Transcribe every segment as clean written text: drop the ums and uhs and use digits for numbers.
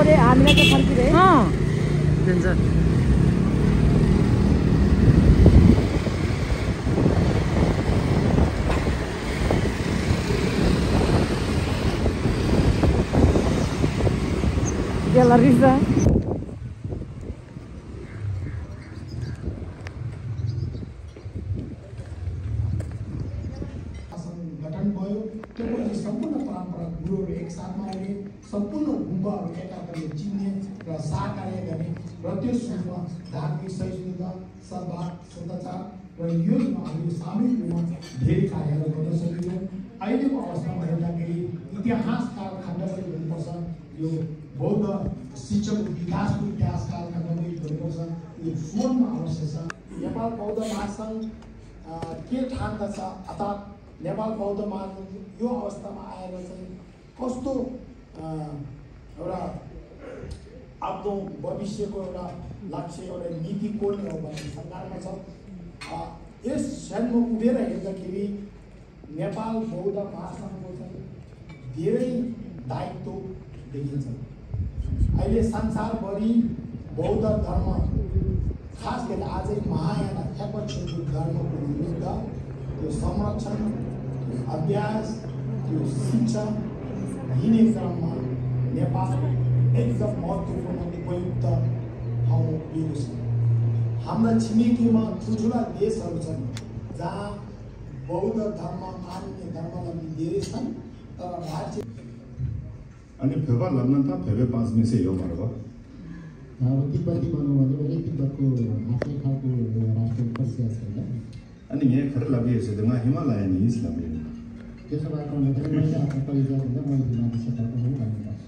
रे हामीलाई त फर्किरे डेन्जर Gela risa. गठन भयो त्यसपछि सम्पूर्ण परम्परा गुरुहरू एक साथमा आउने सम्पूर्ण गुम्बाहरू एकाअर्काले चिन्ने र सहकार्य गर्ने र त्यो सूचना धार्मिक सहिष्णुता सद्भाव सदाचार र योगमा हामीले सामूहिक रूपमा धेरै कार्यहरू गर्न सकियो अहिलेको अवस्थामा हेर्दाखेरि इतिहास कालखण्ड पनि हुनुपर्छ यो बौद्ध शिक्षक विकासको इतिहास कालखण्ड पनि हुनुपर्छ यो सुवर्णमा आवश्यक छ नेपाल बौद्ध महासङ्घ के ठान्दछ अर्थात् नेपाल बौद्ध महासङ्घ यो अवस्थामा आएर चाहिँ कस्तो एउटा आफ्नो भविष्यको एउटा लक्ष्य एउटा नीति कोर्ने हो भन्ने सन्दर्भमा छ यस क्षणमा उभिएर हेर्दाखेरि नेपाल बौद्ध महासङ्घको चाहिँ धेरै दायित्व देखिन्छ अहिले संसारभरि बौद्ध धर्म खास गरी आजै महायान ठ्याक्क धर्मको विरुद्ध त्यो संरक्षण अभ्यास त्यो शिक्षा लिने क्रममा नेपाल एकदम महत्त्वपूर्ण उपयुक्त ठाउँ पुगेको छ हाम्रा छिमेकीमा ठुल्ठुला देशहरू छन् जहाँ बौद्ध धर्म मान्ने धर्मावलम्बी धेरै छन् तर राज्य अनि फेवा लग्न त फेवे 5 में से यो मर्ग तिब्बती भनौँ भने पनि तिब्बतको आफ्नै खालको राष्ट्रिय पश्चिम छैन अनि यहाँ खर लगिएको छ त हिमालयन हिल्स लग्यो त्यसो भए मैले आफ्नो परिचय दिँदा मैले हिमाली क्षेत्रको पनि भन्नुपर्छ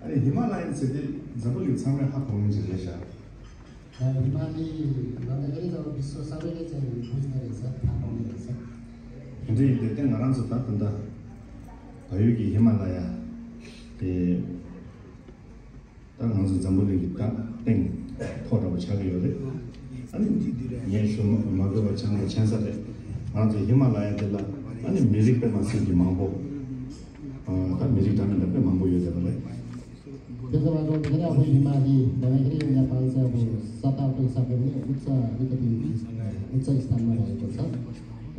अनि हिमालयन चाहिँ जब यो सँगै हात हुनुहुन्छ लेसा हिमाली भन्दाखेरि जब विश्व सबैले चाहिँ बुझ्ने रहेछ थाहा पाउने रहेछ jadi dia ngaran sudah tentang bayu ki Himalaya di tak langsung jambul kita teng thoda baca ke yore ani ye shomo mago baca ke chance de langsung Himalaya de la ani music pe masih di mambo tak music dan de pe mambo yo de la त्यसो भए धेरै अब हिमाली भन्दाखेरि नेपाल चाहिँ अब सताको हिसाबले पनि उच्च स्थानमा रहेको छ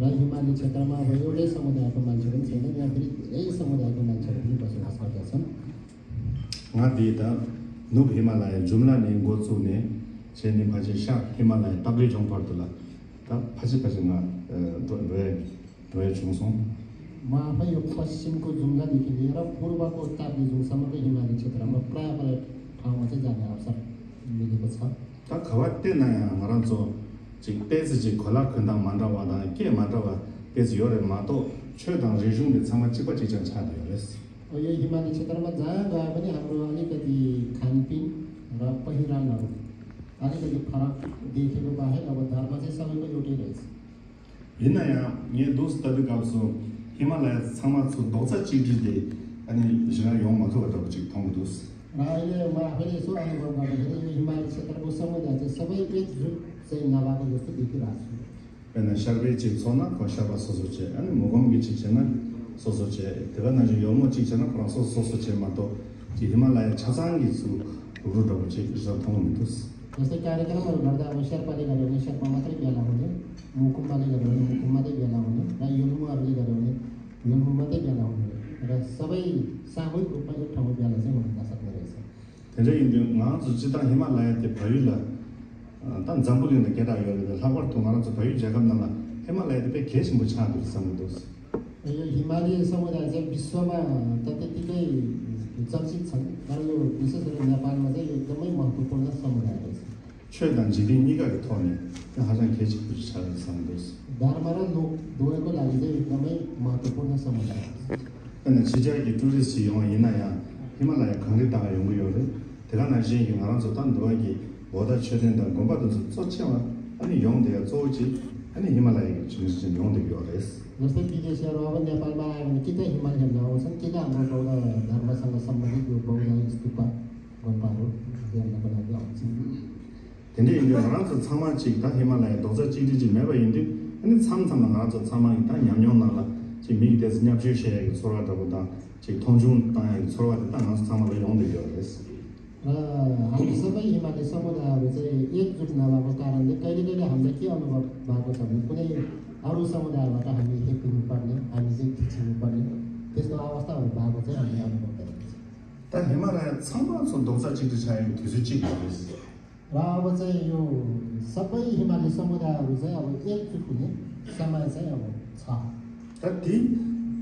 र हिमाली क्षेत्रमा अब एउटै समुदायको मान्छे पनि छैन यहाँ फेरि धेरै समुदायको मान्छेहरू पनि बसोबास गर्दा छन् उहाँ दिएता नुब हिमालय जुम्ला ने गोचु ने छेने भाजी शाक हिमालय तबले जों पर्दला त भाजी भाजी मा दोय चुङसों म आफै यो पश्चिमको जुम्लादेखि लिएर पूर्वको ताप्लेजुङसम्मको हिमाली क्षेत्रमा प्राय ठाउँमा चाहिँ जाने अवसर मिलेको छ त खवाते नयाँ मरान्चो चाहिँ पेज चाहिँ खोला खन्दा मान्डवा दा के मान्डवा पेज योरे मातो छेदङ रिजुङले छमा चिपा चिचन छाड्यो यस यो हिमाली क्षेत्रमा जहाँ गए पनि हाम्रो अलिकति खानपिन र पहिरनहरू अलिकति फरक देखेको बाहेक अब धर्म चाहिँ सबैको एउटै रहेछ यिनया ये दोस्त तबिकासो हिमालय छमा छु दोसा चिजले अनि जगा यो माथो गएको चाहिँ ठाउँ दोस र अहिले म आफैले यसो अनुभव गर्दाखेरि यो हिमाली क्षेत्रको समुदाय चाहिँ सबै एकजुट चाहिँ नभएको जस्तो देखिरहेको छु अनि सर्वे चाहिँ सोना कशाबा सोसोचे अनि मोगमगी चाहिँ छैन सोसोचे तेगा न यो म चाहिँ छैन फ्रान्स सोसोचे मातो चाहिँ हिमालय छसाङगी छु रुटको चाहिँ यसो ठाउँ दोस जस्तै कार्यक्रमहरू गर्दा अब शेर्पाले गर्यो भने शेर्पा मात्रै भेला हुने मुकुम्बाले गर्यो भने मुकुम मात्रै भेला हुने र योलमुहरूले गर्यो भने योलमु मात्रै भेला हुने र सबै सामूहिक रूपमा एक ठाउँमा भेला चाहिँ हुन नसक्ने रहेछ धेरै इन्डिया मा जुचिता हिमालय ते भइला तन जम्बुलिन केटा यो लावर तुम्हारा चाहिँ भइ जगम नला हिमालय ते केस मुछा दु समुदोस यो हिमाली समुदाय चाहिँ विश्वमा त त्यतिकै चर्चित छन् तर यो विशेष गरी नेपालमा चाहिँ एकदमै महत्त्वपूर्ण समुदाय रहेछ 최단 지리 니가 토네 하장 계지 부지 잘 상도스 धर्म र लोक दुवैको लागि चाहिँ एकदमै महत्त्वपूर्ण समुदाय 근데 진짜 이 टुरिस्ट 용 이나야 हिमालय 강리다가 연구요래 대단한 지인 용하면서 단 너에게 뭐다 최된다 공부도 좋지만 아니 용대가 좋지 아니 हिमालय 진짜 용대가 요래스 जस्तै विदेशीहरू अब नेपालमा आयो भने कि त हिमाल हेर्न आउँछन् कि त हाम्रो बौद्ध धर्मसँग सम्बन्धित यो बौद्ध स्तूप गुम्बाहरू हेर्नको लागि आउँछन् 근데 이제 나라서 참아지 다 히말라야 도자 지리지 매바 인데 근데 참참만 나라서 참아이 다 냠냠나라 지 미기데스 냠주시에 소라다보다 지 통중 땅에 소라다 땅에서 참아를 용되게 됐어 हामी सबै हिमाली समुदायहरू चाहिँ एकजुट नभएको कारणले कहिले कहिले हामीलाई के अनुभव भएको छ भने कुनै अरू समुदायबाट हामी हेपिनुपर्ने हामी चाहिँ खिचिनुपर्ने त्यस्तो अवस्थाहरू भएको चाहिँ हामीले अनुभव गरेको छ ता हिमालय छमा छ दोसा चिक्ति छ त्यसै चिक्ति र अब चाहिँ यो सबै हिमाली समुदायहरू चाहिँ अब एकजुट हुने समय चाहिँ अब छ ती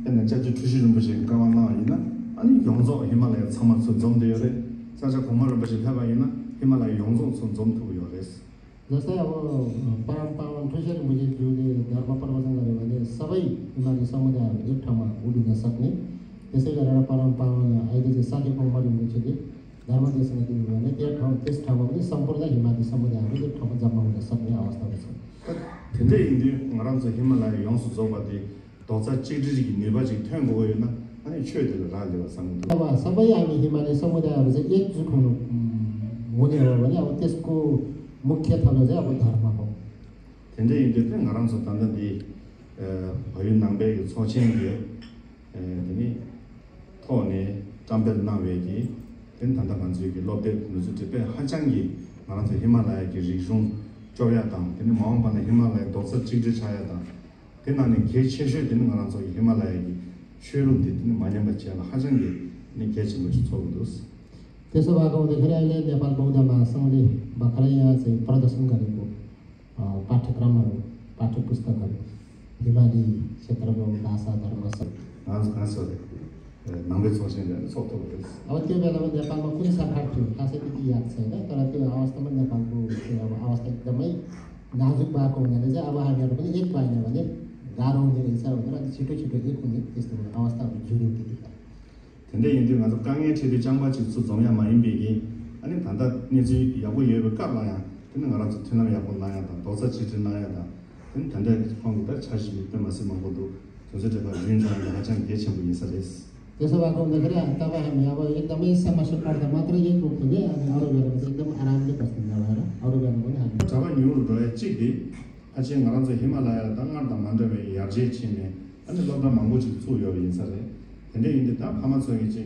एन चाहिँ ठुसिनु बसे गाउँमा हैन अनि यङजो हिमालय छमा छ जम्दै रे चाचा कुमार बसे थाहा भएन हिमालय यङजो छ जम्थु यो रेस जस्तै अब परम्परा ठुसिनु बसे जुले धर्म प्रवचन गर्यो भने सबै हिमाली समुदायहरू एक ठाउँमा उडिन सक्ने त्यसै गरेर परम्परा अहिले चाहिँ साथी कुमार मुछिले धर्म देशमा दिनु भने त्यस ठाउँमा पनि सम्पूर्ण हिमाली समुदायहरू एक ठाउँमा जम्मा हुन सक्ने अवस्थामा छ 근데 이제 말하면서 히말라야 영수 저바디 도자 찌르기 निर्वाचित ठ्याङ गयो न अनि छेउतिर राज्यमा समुदाय अब सबै हामी हिमाली समुदायहरू चाहिँ एकजुट हुने हो भने अब त्यसको मुख्य थलो चाहिँ अब धर्म हो 근데 이제 그 말하면서 단단히 허윤 남배 소천기 되니 토네 담배 나외기 된 단단 간주기 로데 누수집에 한장기 말하면서 히말라야기 리종 조야당 근데 마음반에 히말라야 도서 찌르 차야다 그나는 개체셔 되는 거라서 히말라야기 최로 되는 마냥 같지 않아 하장기 니 개체를 쳐도스 त्यसो भएको हुँदाखेरि अहिले नेपाल बौद्ध महासङ्घले भर्खरै यहाँ चाहिँ प्रदर्शन गरेको पाठ्यक्रमहरू पाठ्य पुस्तकहरू हिमाली क्षेत्रको भाषा धर्म सब गाँस नाङ्गे सोचेर सोतो अब त्यो बेलामा नेपालमा कुन शाखा थियो खासै त्यति याद छैन तर त्यो अवस्थामा नेपालको अब अवस्था एकदमै नाजुक भएको हुनाले चाहिँ अब हामीहरू पनि एक भएन भने गाह्रो हुने रहेछ भनेर अलिक छिटो छिटो एक हुने त्यस्तो अवस्थाहरू जुर्यो त्यतिखेर 근데 이제 가서 강에 체리 장바지 수 정야만 인비기 아니 단다 니지 야고 예를 깔라야 근데 가라서 트나면 야고 나야다 도서 지지 나야다 근데 단다 광고다 차시 때 말씀 먹어도 저저가 윤정이 가장 대체부 인사됐어 त्यसो भएको हुँदाखेरि तपाईँ हामी अब एकदमै समस्या पर्दा मात्रै एक रूप हुने अनि अरू बेलामा चाहिँ एकदम आरामले बस्ने नभएर अरू बेलामा पनि हामी जब न्युरो चिकि अझै गाउँछ हिमालय दङ्गाड मान्दवे यार्जे छिने अनि लग्न मांगोची चुयो 인사래 근데 이제 다 파마서이지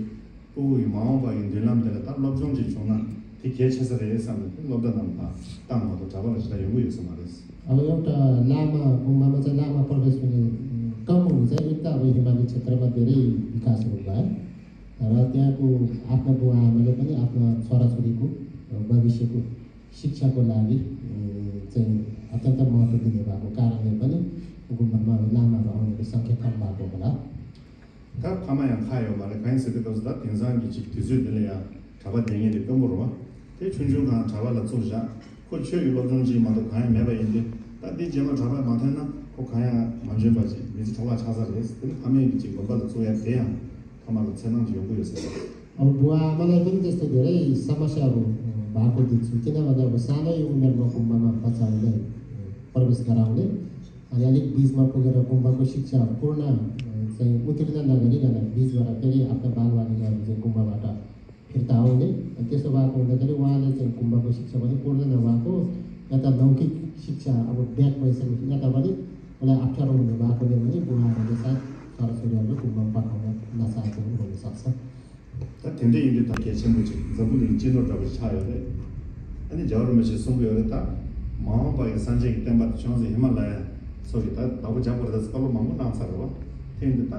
그 마음과 인들람들 다 럽종지 존나 되게 체설에서는 럽다는 다 땅으로 잡아서 연구해서 말했어. अब एउटा लामा गुम्बामा चाहिँ लामा प्रवेश पनि कम हुन्छ एक त अब हिमाली क्षेत्रमा धेरै विकासहरू भयो र त्यहाँको आफ्नो बुवा आमाले पनि आफ्नो छोराछोरीको भविष्यको शिक्षाको लागि चाहिँ अत्यन्त महत्त्व दिने भएको कारणले पनि गुम्बामा लामाहरू आउनेको सङ्ख्या कम भएको होला 다 파마야 खायो 말에 간스도 거기다 등산기 집 뒤즈들이야 잡아 댕이를 끔으로 와. 대 춘중간 잡아라 조자. 그 최유 로정지 마도 가야 매바 인데 다디 제마 잡아 마타나 그 가야 만져 봐지. 미지 잡아 찾아서 했을 때 파면 이제 뭐가 조야 돼야 파마로 전환지 연구였어요. अब बुवा मलाई पनि त्यस्तो धेरै समस्याहरू भएको देख्छु किनभने अब सानै उमेरमा गुम्बामा बच्चाहरूलाई प्रवेश गराउने अनि अलिक बिचमा पुगेर गुम्बाको शिक्षा पूर्ण चाहिँ उत्तीर्ण नगरिकन बिचबाट फेरि आफ्नो बालबालिकाहरू चाहिँ गुम्बाबाट फिर्ता आउने त्यसो भएको हुँदाखेरि उहाँले चाहिँ गुम्बाको शिक्षा पनि पूर्ण नभएको यता लौकिक शिक्षा अब ब्याक भइसकेपछि यता पनि उसलाई अप्ठ्यारो हुने भएकोले पनि बुवाहरूले सायद छोराछोरीहरू गुम्बामा पठाउन नचाहेको पनि हुनसक्छ 다 근데 이제 다 개체무지 전부는 진로라고 차요래 아니 저러면서 송부여다 마음바에 산적이 때마다 전서 히말라야 소리다 나고 잡으러서 걸로 마음 나서로 텐데다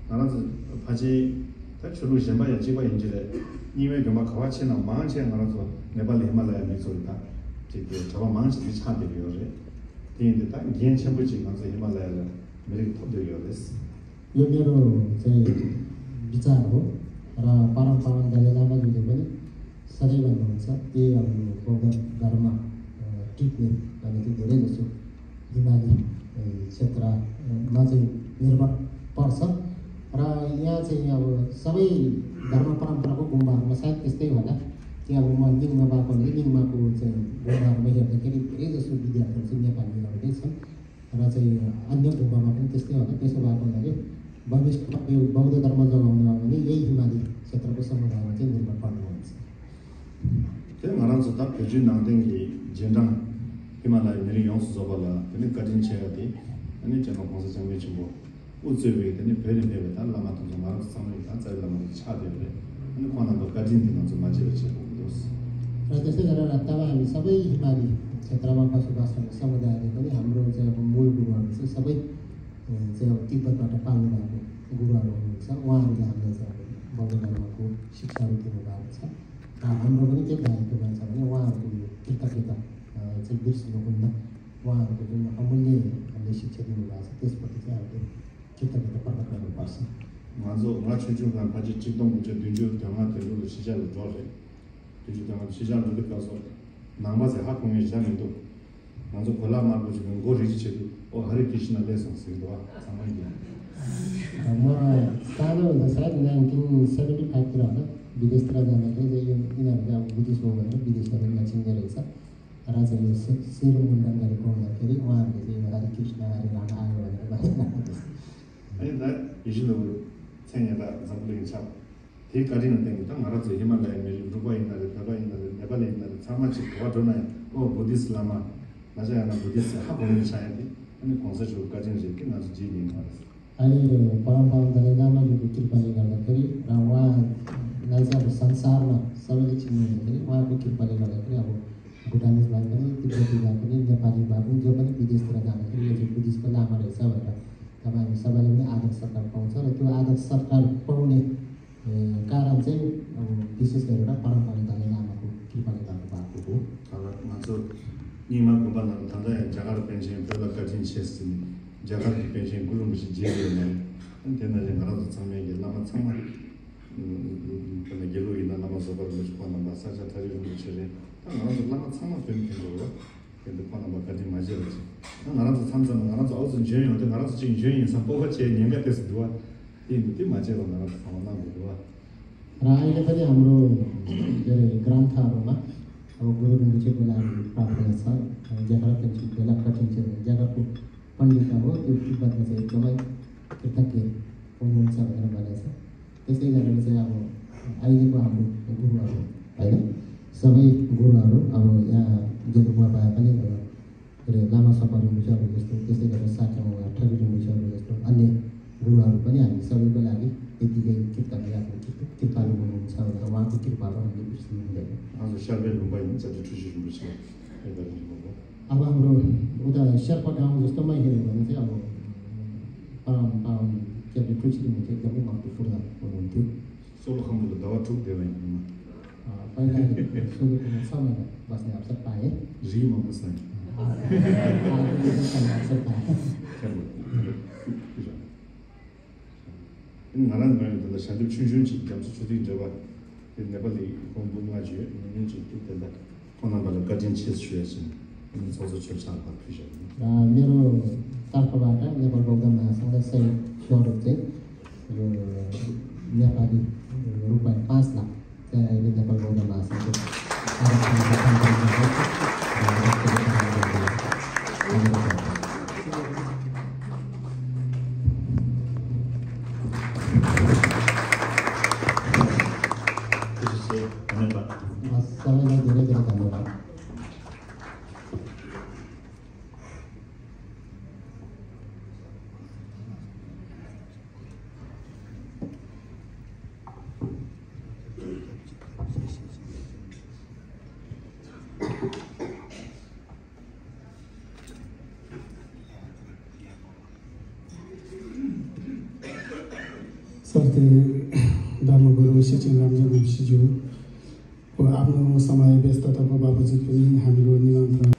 나라서 바지 다 주로 셴바야 지바 인지래 니왜 그마 가와치나 망체 나라서 네발 히말라야 미소리다 지게 저거 망치 차들이요래 텐데다 개체무지 가서 히말라야를 메리 터들이요레스 यो मेरो चाहिँ विचार हो र परम्परा दलेलामाले पनि सधैँ भन्नुहुन्छ त्यही अब बौद्ध धर्म टिक्ने भनेको धेरै जसो हिमाली क्षेत्रमा चाहिँ निर्भर पर्छ र यहाँ चाहिँ अब सबै धर्म परम्पराको गुम्बाहरूमा सायद त्यस्तै होला कि अब म लिङमा भएको भने लिङमाको चाहिँ गुम्बाहरूमा हेर्दाखेरि धेरै जसो विद्यार्थीहरू चाहिँ नेपालीहरूकै छन् र चाहिँ अन्य गुम्बामा पनि त्यस्तै होला त्यसो भएको हुनाले भविष्यमा यो बौद्ध धर्म जगाउनु हो भने यही हिमाली क्षेत्रको समुदायमा चाहिँ निर्भर पर्नुहुन्छ 그 말하면서 다 표준 나den기 진당 히말라야 내리 영수 잡아라 근데 가진 체야디 아니 제가 공사 장비 좀 우즈웨 되니 배를 달라마도 좀 말아서 상을 다 잘라마 차대래 근데 관한도 가진 데는 좀 맞지 गरिदिनुहोस्। र त्यसै गरेर तब हामी सबै हिमाली क्षेत्रमा बसोबास गर्ने समुदायले पनि हाम्रो चाहिँ अब मूल गुरुहरू चाहिँ सबै चाहिँ अब तिब्बतबाट पाल्नु भएको गुरुहरू हुनुहुन्छ। उहाँहरूले हामीलाई चाहिँ अब बौद्ध धर्मको शिक्षाहरू दिनुभएको छ र हाम्रो पनि के दायित्व छ भने उहाँहरूको कृतज्ञता चाहिँ बिर्सिनुहुन्न। उहाँहरूको जुन अमूल्य हामीले शिक्षा दिनुभएको छ त्यसप्रति चाहिँ हामीले कृतज्ञता प्रकट गर्नुपर्छ। 먼저 중간 바지 직동 문제 뒤주 당화되고 시작을 줘서 뒤주 당화 시작을 가서 남바세 학공의 시장에도 먼저 골라 말고 지금 고리지 제도 하리 키시나 레슨스도 상황이 म सानो हुँदा सायद 1975 तिर होला विदेशतिर जाँदाखेरि चाहिँ यो यिनीहरूले अब बुद्धिस्ट हो भनेर विदेशहरूमा चिन्ने रहेछ र चाहिँ यो सेरो मुण्डन गरेको हुँदाखेरि उहाँहरूले चाहिँ हरे कृष्ण हरे राम आयो भनेर भनिरहेको अनि दा इजिलो 생애다 zambuling chap 티 가리는 땡이 딱 알아서 히말라야 메리 루바 있나래 다바 있나래 네발에 있나래 사마치 도와줘나요 부디스 라마 맞아요 나 부디스 하고는 차야지 अनि concept 가진 이렇게 나서 지리는 말이야 अहिले परम्परा दलेगामा जुन कृपाले गर्दाखेरि र उहाँलाई चाहिँ अब संसारमा सबैले चिन्नुहुँदाखेरि उहाँको कृपाले गर्दाखेरि अब भुटानिजलाई पनि तिब्बतीलाई पनि नेपाली भए पनि जो पनि विदेशतिर जाँदाखेरि यो चाहिँ बुद्धिस्टको लामा रहेछ भनेर अब हामी सबैले पनि आदर सत्कार पाउँछ र त्यो आदर सत्कार पाउने कारण चाहिँ अब विशेष गरेर परम्परा दलेगामाको कृपाले गर्नुभएको हो। अब मान्छे निमा गुबाना थादा जगार पेन्सन पहिला काजिन छेस्थिन जगार पेन्सन गुरुमुसी जेरिने अनि त्यसले गराउँछ समय लामा छमा पनि गेलो इना लामा सबर लुस्पना मासाजा थरी मुछरे गराउँछ लामा छमा पेन्सन हो 근데 코나 바까지 맞아야지. 나라도 참전 나라도 어떤 죄인 어떤 나라도 지금 죄인 선포가 제 년가에서 누가 이 맞아요 나라도 상관나 누가 र अहिले पनि हाम्रो ग्रन्थहरूमा अब गुरु ऋषिको लागि प्रार्थना छ जगत पेन्सन बेला कठिन्छ जगतको पण्डित हो त्यो तिब्बतमा चाहिँ एकदमै कृतज्ञ हुनुहुन्छ भनेर भनेको छ। त्यसै गरेर चाहिँ अब अहिलेको हाम्रो गुरुहरू होइन सबै गुरुहरू अब यहाँ जेलुवा भए पनि लामा सपाहरू मुछहरू जस्तो त्यसै गरेर साक्याङ ठगिरी मुछहरू जस्तो अन्य गुरुहरू पनि हामी सबैको लागि त्यतिकै कृतज्ञ कृपालु हुनुहुन्छ भनेर उहाँको कृपाबाट हामीले बिर्सिनु हुँदैन। आज सर्वेल मोबाइल चाहिँ ठुसी छ अब हाम्रो उता शेर्पा गाउँ जस्तोमा हेऱ्यो भने चाहिँ अब पावन के अरे ठुसी चाहिँ एकदमै महत्त्वपूर्ण हुनुहुन्थ्यो। सोलो खम्बुको दवा ठुक दियो पहिला सोलोमा 6 महिना बस्ने अवसर पाएँ। जीमा बस्ने अवसर पाएँ। 나라는 거는 사실 춘춘지 잠시 주디 저가 नेपाली 공부가 주요 민지 뜻된다 코나발을 가진 치수에서 소소 출산 받으셔. मेरो तर्फबाट नेपाल बौद्ध महासङ्घ सही स्वरूप चाहिँ यो नेपाली रुपैयाँ 5 लाख चाहिँ अहिले नेपाल बौद्ध महासङ्घको सबैलाई धेरै धेरै धन्यवाद। सर्ते धर्मगुरु श्री रामजी गुरुजीज्यू आफ्नो समय व्यस्तताको बावजुद पनि हाम्रो निमन्त्रण